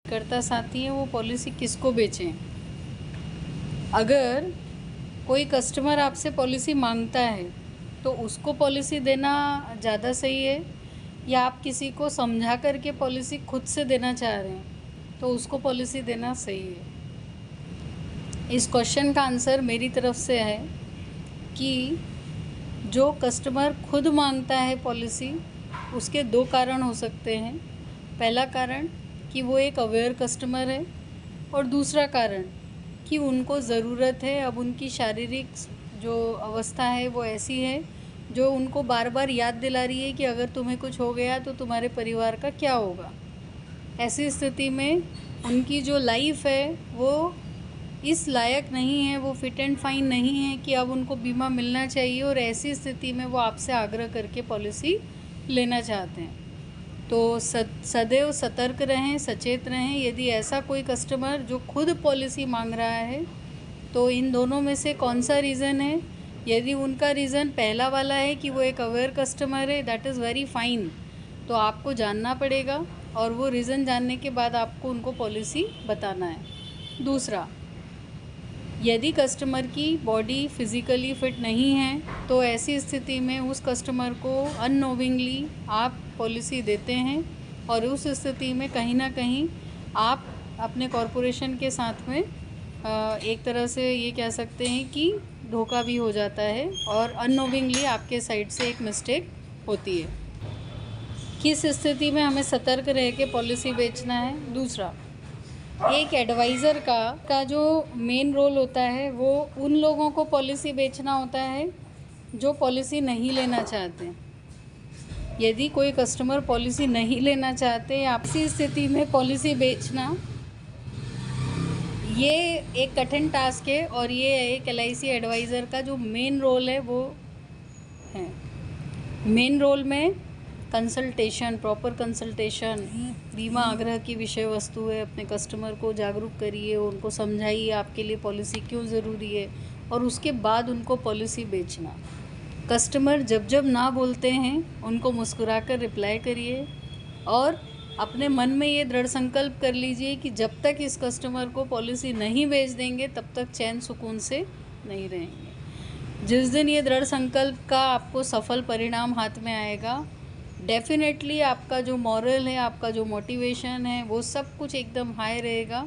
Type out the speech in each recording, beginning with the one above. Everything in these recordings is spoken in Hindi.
करता साथी है वो पॉलिसी किसको बेचें। अगर कोई कस्टमर आपसे पॉलिसी मांगता है तो उसको पॉलिसी देना ज़्यादा सही है, या आप किसी को समझा करके पॉलिसी खुद से देना चाह रहे हैं तो उसको पॉलिसी देना सही है। इस क्वेश्चन का आंसर मेरी तरफ से है कि जो कस्टमर खुद मांगता है पॉलिसी, उसके दो कारण हो सकते हैं। पहला कारण कि वो एक अवेयर कस्टमर है, और दूसरा कारण कि उनको ज़रूरत है। अब उनकी शारीरिक जो अवस्था है वो ऐसी है जो उनको बार बार याद दिला रही है कि अगर तुम्हें कुछ हो गया तो तुम्हारे परिवार का क्या होगा। ऐसी स्थिति में उनकी जो लाइफ है वो इस लायक नहीं है, वो फिट एंड फाइन नहीं है कि अब उनको बीमा मिलना चाहिए, और ऐसी स्थिति में वो आपसे आग्रह करके पॉलिसी लेना चाहते हैं। तो सदैव सतर्क रहें, सचेत रहें। यदि ऐसा कोई कस्टमर जो खुद पॉलिसी मांग रहा है तो इन दोनों में से कौन सा रीज़न है। यदि उनका रीज़न पहला वाला है कि वो एक अवेयर कस्टमर है, दैट इज़ वेरी फाइन, तो आपको जानना पड़ेगा और वो रीज़न जानने के बाद आपको उनको पॉलिसी बताना है। दूसरा, यदि कस्टमर की बॉडी फिज़िकली फिट नहीं है तो ऐसी स्थिति में उस कस्टमर को अननोविंगली आप पॉलिसी देते हैं, और उस स्थिति में कहीं ना कहीं आप अपने कॉरपोरेशन के साथ में एक तरह से ये कह सकते हैं कि धोखा भी हो जाता है, और अननोविंगली आपके साइड से एक मिस्टेक होती है। किस स्थिति में हमें सतर्क रह के पॉलिसी बेचना है। दूसरा, एक एडवाइज़र का जो मेन रोल होता है वो उन लोगों को पॉलिसी बेचना होता है जो पॉलिसी नहीं लेना चाहते। यदि कोई कस्टमर पॉलिसी नहीं लेना चाहते, आपसी स्थिति में पॉलिसी बेचना ये एक कठिन टास्क है, और ये एक LIC एडवाइज़र का जो मेन रोल है वो है। मेन रोल में कंसल्टेशन, प्रॉपर कंसल्टेशन, बीमा आग्रह की विषय वस्तु है। अपने कस्टमर को जागरूक करिए, उनको समझाइए आपके लिए पॉलिसी क्यों ज़रूरी है, और उसके बाद उनको पॉलिसी बेचना। कस्टमर जब जब ना बोलते हैं उनको मुस्कुराकर रिप्लाई करिए, और अपने मन में ये दृढ़ संकल्प कर लीजिए कि जब तक इस कस्टमर को पॉलिसी नहीं बेच देंगे तब तक चैन सुकून से नहीं रहेंगे। जिस दिन ये दृढ़ संकल्प का आपको सफल परिणाम हाथ में आएगा, डेफिनेटली आपका जो मॉरल है, आपका जो मोटिवेशन है, वो सब कुछ एकदम हाई रहेगा,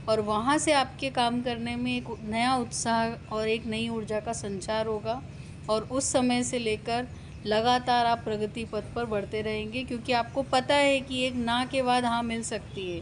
और वहाँ से आपके काम करने में एक नया उत्साह और एक नई ऊर्जा का संचार होगा, और उस समय से लेकर लगातार आप प्रगति पथ पर बढ़ते रहेंगे, क्योंकि आपको पता है कि एक ना के बाद हाँ मिल सकती है।